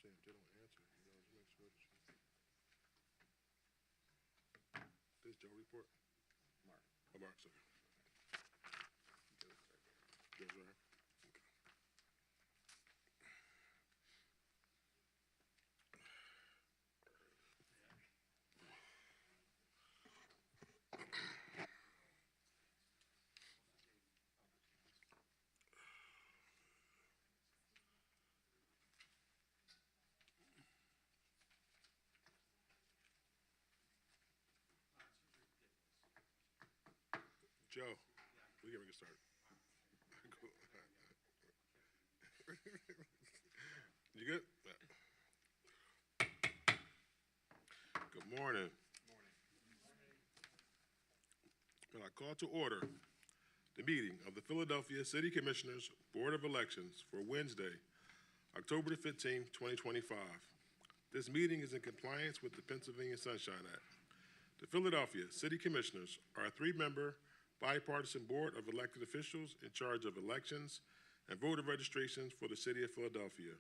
saying if they don't answer, just make sure that you. This Joe report? Mark. Oh, Mark, sorry. Joe's right there. Joe's right. Okay. Joe, we gotta get started. You good? Good morning. And I call to order the meeting of the Philadelphia City Commissioners Board of Elections for Wednesday, October the 15th, 2025. This meeting is in compliance with the Pennsylvania Sunshine Act. The Philadelphia City Commissioners are a three-member bipartisan board of elected officials in charge of elections and voter registrations for the city of Philadelphia.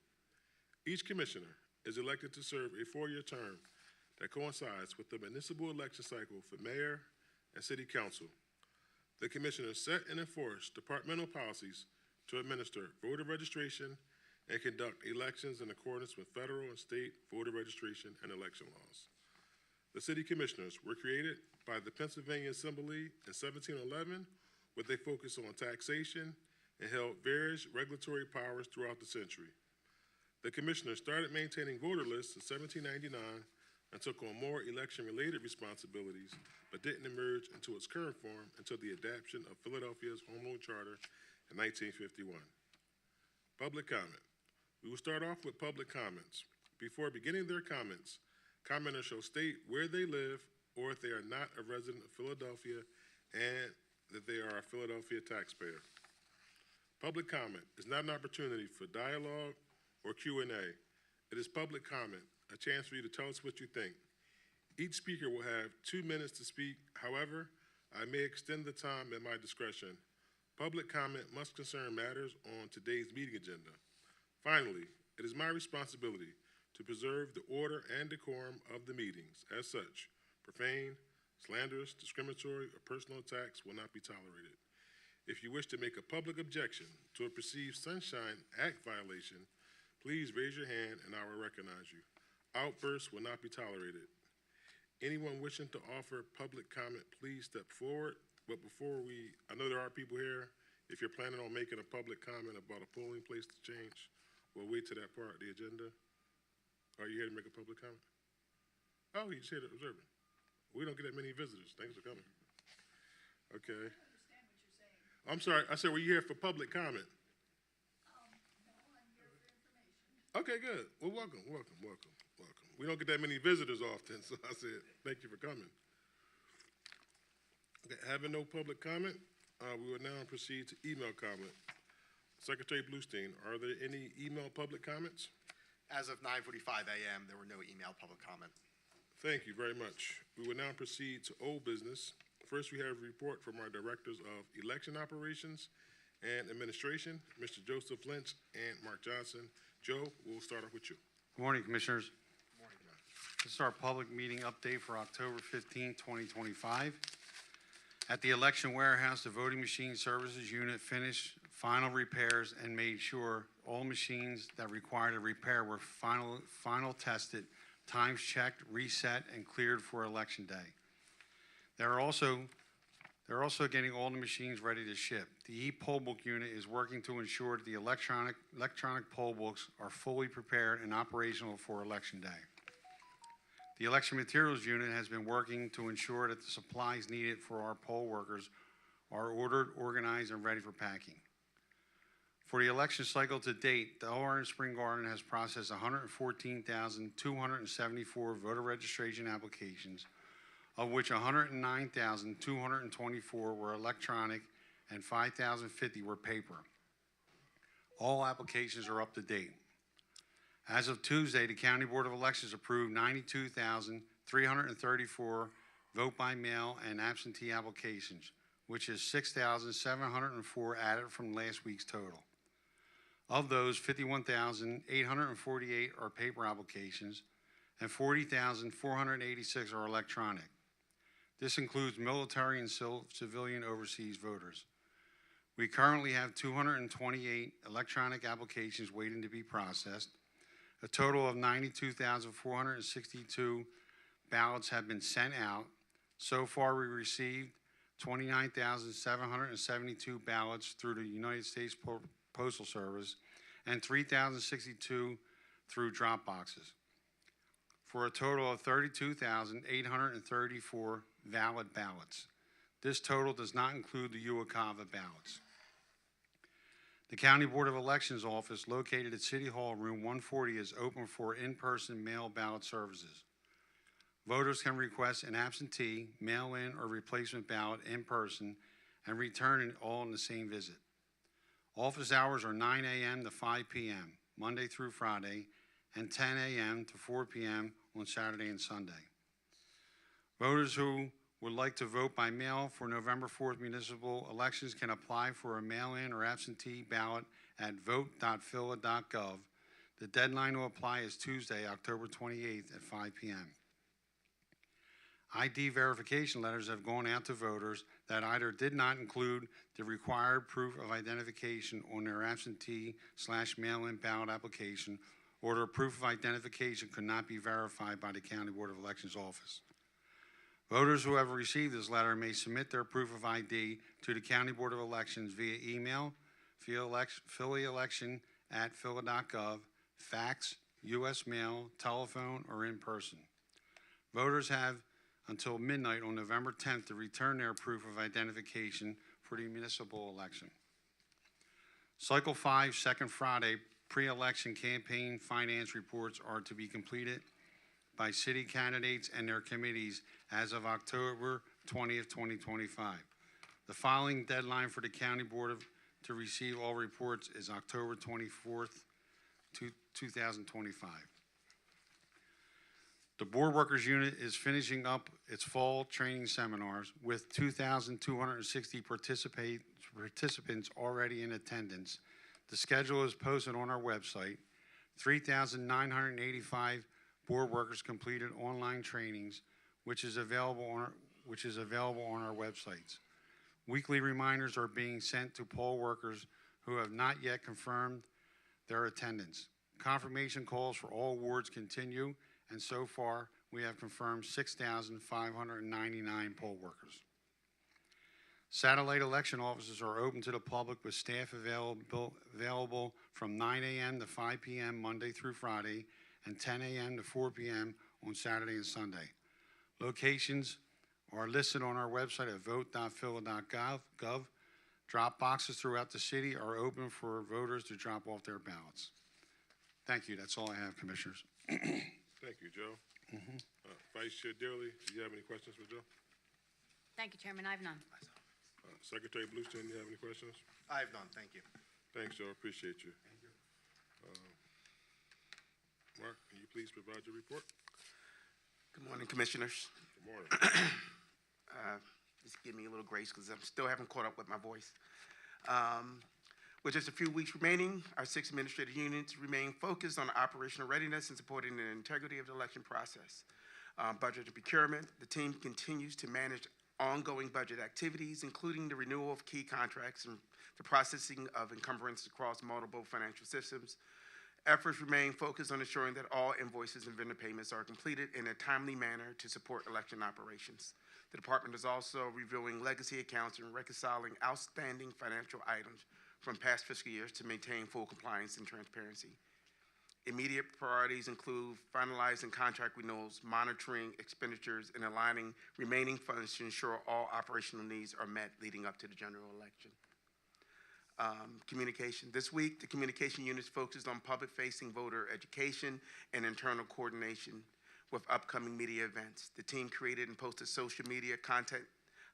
Each commissioner is elected to serve a four-year term that coincides with the municipal election cycle for mayor and city council. The commissioners set and enforce departmental policies to administer voter registration and conduct elections in accordance with federal and state voter registration and election laws. The city commissioners were created by the Pennsylvania Assembly in 1711 with a focus on taxation and held various regulatory powers throughout the century. The commissioners started maintaining voter lists in 1799 and took on more election-related responsibilities, but didn't emerge into its current form until the adoption of Philadelphia's Home Rule Charter in 1951. Public comment. We will start off with public comments. Before beginning their comments, commenters shall state where they live or if they are not a resident of Philadelphia and that they are a Philadelphia taxpayer. Public comment is not an opportunity for dialogue or Q&A. It is public comment, a chance for you to tell us what you think. Each speaker will have 2 minutes to speak. However, I may extend the time at my discretion. Public comment must concern matters on today's meeting agenda. Finally, it is my responsibility to preserve the order and decorum of the meetings. As such, profane, slanderous, discriminatory, or personal attacks will not be tolerated. If you wish to make a public objection to a perceived Sunshine Act violation, please raise your hand and I will recognize you. Outbursts will not be tolerated. Anyone wishing to offer public comment, please step forward. But before I know there are people here, if you're planning on making a public comment about a polling place to change, we'll wait to that part of the agenda. Are you here to make a public comment? Oh, you're just here to observe it. We don't get that many visitors. Thanks for coming. Okay. I understand what you're saying. I'm sorry. I said, were you here for public comment? No, I'm here for information. Okay, good. Well, welcome. We don't get that many visitors often, so I said, thank you for coming. Okay, having no public comment, we will now proceed to email comment. Secretary Bluestein, are there any email public comments? As of 9:45 a.m., there were no email public comment. Thank you very much. We will now proceed to old business. First, we have a report from our directors of election operations and administration, Mr. Joseph Lynch and Mark Johnson. Joe, we'll start off with you. Good morning, Commissioners. Good morning. This is our public meeting update for October 15, 2025. At the election warehouse, the voting machine services unit finished final repairs and made sure all machines that required a repair were final tested, times checked, reset, and cleared for election day. They're also getting all the machines ready to ship. The e-poll book unit is working to ensure that the electronic poll books are fully prepared and operational for election day. The election materials unit has been working to ensure that the supplies needed for our poll workers are ordered, organized, and ready for packing. For the election cycle to date, the OR in Spring Garden has processed 114,274 voter registration applications, of which 109,224 were electronic and 5,050 were paper. All applications are up to date. As of Tuesday, the County Board of Elections approved 92,334 vote by mail and absentee applications, which is 6,704 added from last week's total. Of those, 51,848 are paper applications and 40,486 are electronic. This includes military and civilian overseas voters. We currently have 228 electronic applications waiting to be processed. A total of 92,462 ballots have been sent out. So far, we received 29,772 ballots through the United States Postal Service and 3,062 through drop boxes, for a total of 32,834 valid ballots. This total does not include the UOCAVA ballots. The County Board of Elections office located at City Hall, room 140, is open for in-person mail ballot services. Voters can request an absentee, mail-in, or replacement ballot in person and return it all in the same visit. Office hours are 9 a.m. to 5 p.m., Monday through Friday, and 10 a.m. to 4 p.m. on Saturday and Sunday. Voters who would like to vote by mail for November 4th municipal elections can apply for a mail-in or absentee ballot at vote.phila.gov. The deadline to apply is Tuesday, October 28th at 5 p.m. ID verification letters have gone out to voters that either did not include the required proof of identification on their absentee/mail-in ballot application, or their proof of identification could not be verified by the County Board of Elections office. Voters who have received this letter may submit their proof of ID to the County Board of Elections via email, phillyelection@phila.gov, fax, U.S. mail, telephone, or in person. Voters have until midnight on November 10th to return their proof of identification for the municipal election. Cycle 5, second Friday, pre-election campaign finance reports are to be completed by city candidates and their committees as of October 20th, 2025. The filing deadline for the County Board to receive all reports is October 24th, 2025. The Board Workers Unit is finishing up its fall training seminars with 2,260 participants already in attendance. The schedule is posted on our website. 3,985 board workers completed online trainings, which is available on our websites. Weekly reminders are being sent to poll workers who have not yet confirmed their attendance. Confirmation calls for all wards continue, and so far we have confirmed 6,599 poll workers. Satellite election offices are open to the public with staff available from 9 a.m. to 5 p.m. Monday through Friday and 10 a.m. to 4 p.m. on Saturday and Sunday. Locations are listed on our website at vote.phila.gov. Drop boxes throughout the city are open for voters to drop off their ballots. Thank you. That's all I have, Commissioners. Thank you, Joe. Vice Chair Dearly, do you have any questions for Joe? Thank you, Chairman. I have none. Secretary Bluestein, do you have any questions? I have none, thank you. Thanks, Joe. Appreciate you. Mark, can you please provide your report? Good morning, Commissioners. Good morning. Just give me a little grace because I still haven't caught up with my voice. With just a few weeks remaining, our 6 administrative units remain focused on operational readiness and supporting the integrity of the election process. Budget and procurement, the team continues to manage ongoing budget activities, including the renewal of key contracts and the processing of encumbrance across multiple financial systems. Efforts remain focused on ensuring that all invoices and vendor payments are completed in a timely manner to support election operations. The department is also reviewing legacy accounts and reconciling outstanding financial items from past fiscal years to maintain full compliance and transparency. Immediate priorities include finalizing contract renewals, monitoring expenditures, and aligning remaining funds to ensure all operational needs are met leading up to the general election. Communication. This week, the communication units focused on public-facing voter education and internal coordination with upcoming media events. The team created and posted social media content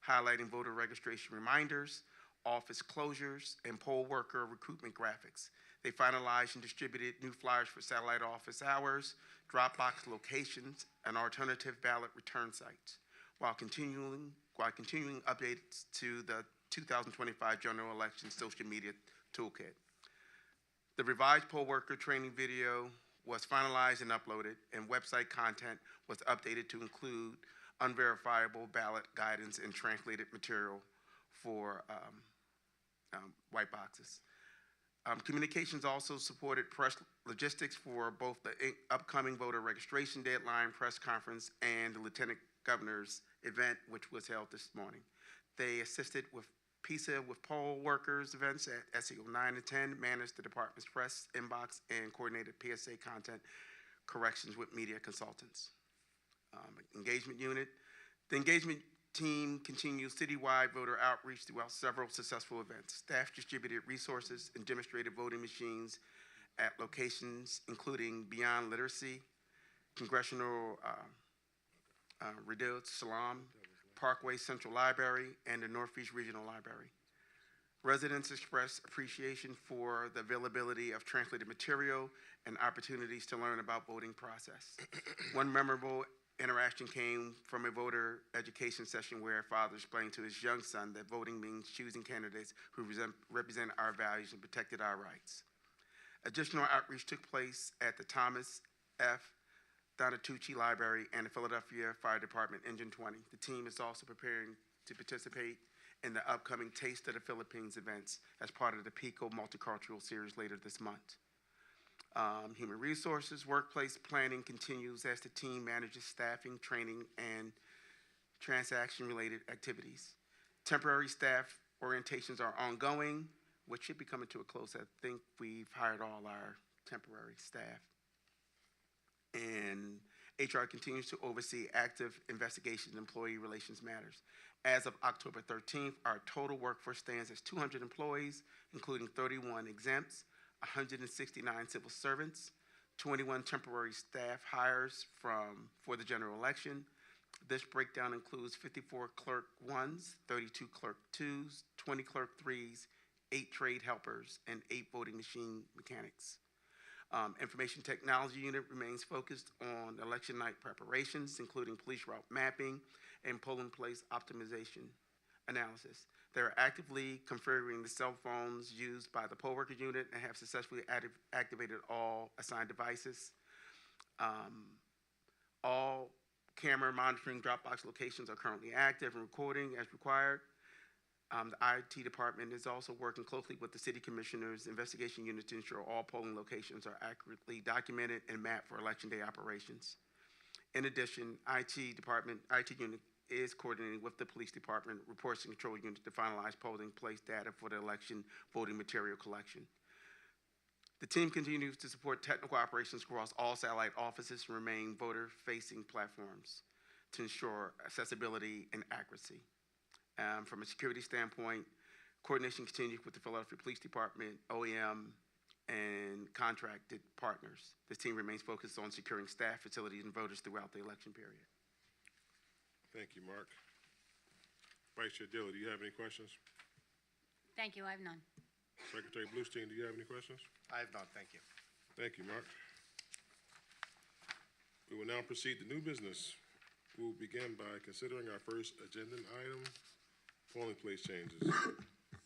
highlighting voter registration reminders, office closures, and poll worker recruitment graphics. They finalized and distributed new flyers for satellite office hours, drop box locations, and alternative ballot return sites, while continuing updates to the 2025 general election social media toolkit. The revised poll worker training video was finalized and uploaded, and website content was updated to include unverifiable ballot guidance and translated material for white boxes. Communications also supported press logistics for both the upcoming voter registration deadline press conference and the Lieutenant Governor's event, which was held this morning. They assisted with PISA with poll workers events at SEO 9 and 10, managed the department's press inbox, and coordinated PSA content corrections with media consultants. Engagement unit. The engagement team continues citywide voter outreach throughout several successful events. Staff distributed resources and demonstrated voting machines at locations including Beyond Literacy, Congressional Redoubt Salam, Parkway Central Library, and the Northeast Regional Library. Residents expressed appreciation for the availability of translated material and opportunities to learn about voting process. One memorable interaction came from a voter education session where a father explained to his young son that voting means choosing candidates who represent our values and protected our rights. Additional outreach took place at the Thomas F. Donatucci Library and the Philadelphia Fire Department Engine 20. The team is also preparing to participate in the upcoming Taste of the Philippines events as part of the PICO Multicultural Series later this month. Human resources, workplace planning continues as the team manages staffing, training, and transaction-related activities. Temporary staff orientations are ongoing, which should be coming to a close. I think we've hired all our temporary staff. And HR continues to oversee active investigations and employee relations matters. As of October 13th, our total workforce stands as 200 employees, including 31 exempts, 169 civil servants, 21 temporary staff hires for the general election. This breakdown includes 54 clerk 1s, 32 clerk 2s, 20 clerk 3s, 8 trade helpers, and 8 voting machine mechanics. Information technology unit remains focused on election night preparations, including police route mapping and polling place optimization analysis. They're actively configuring the cell phones used by the poll worker unit and have successfully activated all assigned devices. All camera monitoring Dropbox locations are currently active and recording as required. The IT department is also working closely with the city commissioner's investigation unit to ensure all polling locations are accurately documented and mapped for election day operations. In addition, IT unit is coordinating with the police department, reports and control unit to finalize polling place data for the election voting material collection. The team continues to support technical operations across all satellite offices and remain voter-facing platforms to ensure accessibility and accuracy. From a security standpoint, coordination continues with the Philadelphia Police Department, OEM, and contracted partners. This team remains focused on securing staff, facilities, and voters throughout the election period. Thank you, Mark. Vice Chair Dilley, do you have any questions? Thank you, I have none. Secretary Bluestein, do you have any questions? I have none, thank you. Thank you, Mark. We will now proceed to new business. We will begin by considering our first agenda item, polling place changes.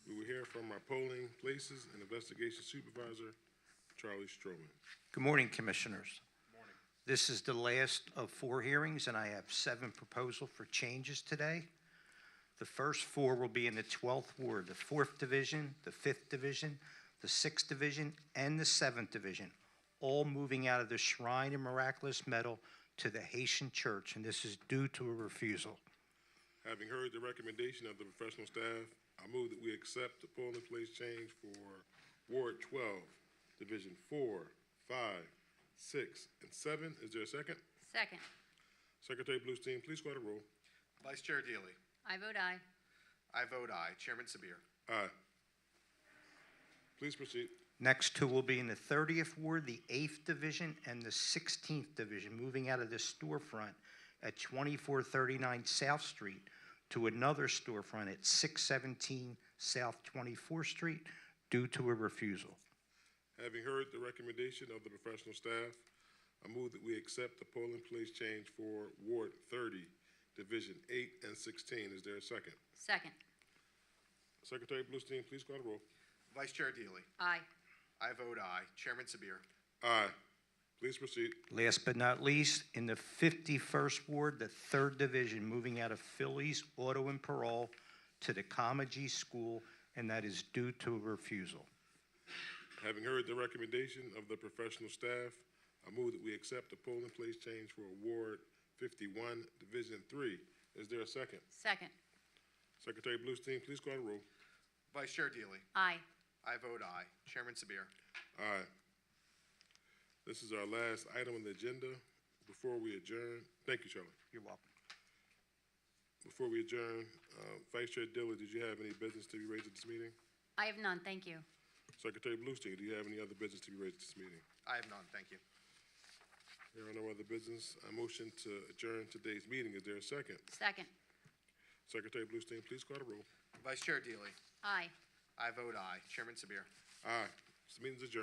We will hear from our polling places and investigation supervisor, Charlie Stroman. Good morning, Commissioners. This is the last of 4 hearings, and I have 7 proposals for changes today. The first 4 will be in the 12th Ward, the 4th Division, the 5th Division, the 6th Division, and the 7th Division, all moving out of the Shrine of Miraculous Medal to the Haitian Church, and this is due to a refusal. Having heard the recommendation of the professional staff, I move that we accept the polling place change for Ward 12, Division 4, 5, 6, and 7. Is there a second? Second. Secretary Bluestein, please call the roll. Vice Chair Deely. I vote aye. I vote aye. Chairman Sabir. Aye. Please proceed. Next 2 will be in the 30th Ward, the 8th Division, and the 16th Division, moving out of the storefront at 2439 South Street to another storefront at 617 South 24th Street due to a refusal. Having heard the recommendation of the professional staff, I move that we accept the polling place change for Ward 30, Division 8 and 16. Is there a second? Second. Secretary Bluestein, please call the roll. Vice Chair Deely. Aye. I vote aye. Chairman Sabir. Aye. Please proceed. Last but not least, in the 51st Ward, the 3rd Division, moving out of Phillies Auto and Parole to the Comagy School, and that is due to refusal. Having heard the recommendation of the professional staff, I move that we accept the polling place change for Ward 51, Division 3. Is there a second? Second. Secretary Bluestein, please call the roll. Vice Chair Deely. Aye. I vote aye. Chairman Sabir. Aye. This is our last item on the agenda. Before we adjourn, thank you, Shirley. You're welcome. Before we adjourn, Vice Chair Dillard, did you have any business to be raised at this meeting? I have none, thank you. Secretary Bluestein, do you have any other business to be raised at this meeting? I have none. Thank you. There are no other business. I motion to adjourn today's meeting. Is there a second? Second. Secretary Bluestein, please call the roll. Vice Chair Deely. Aye. I vote aye. Chairman Sabir. Aye. This meeting is adjourned.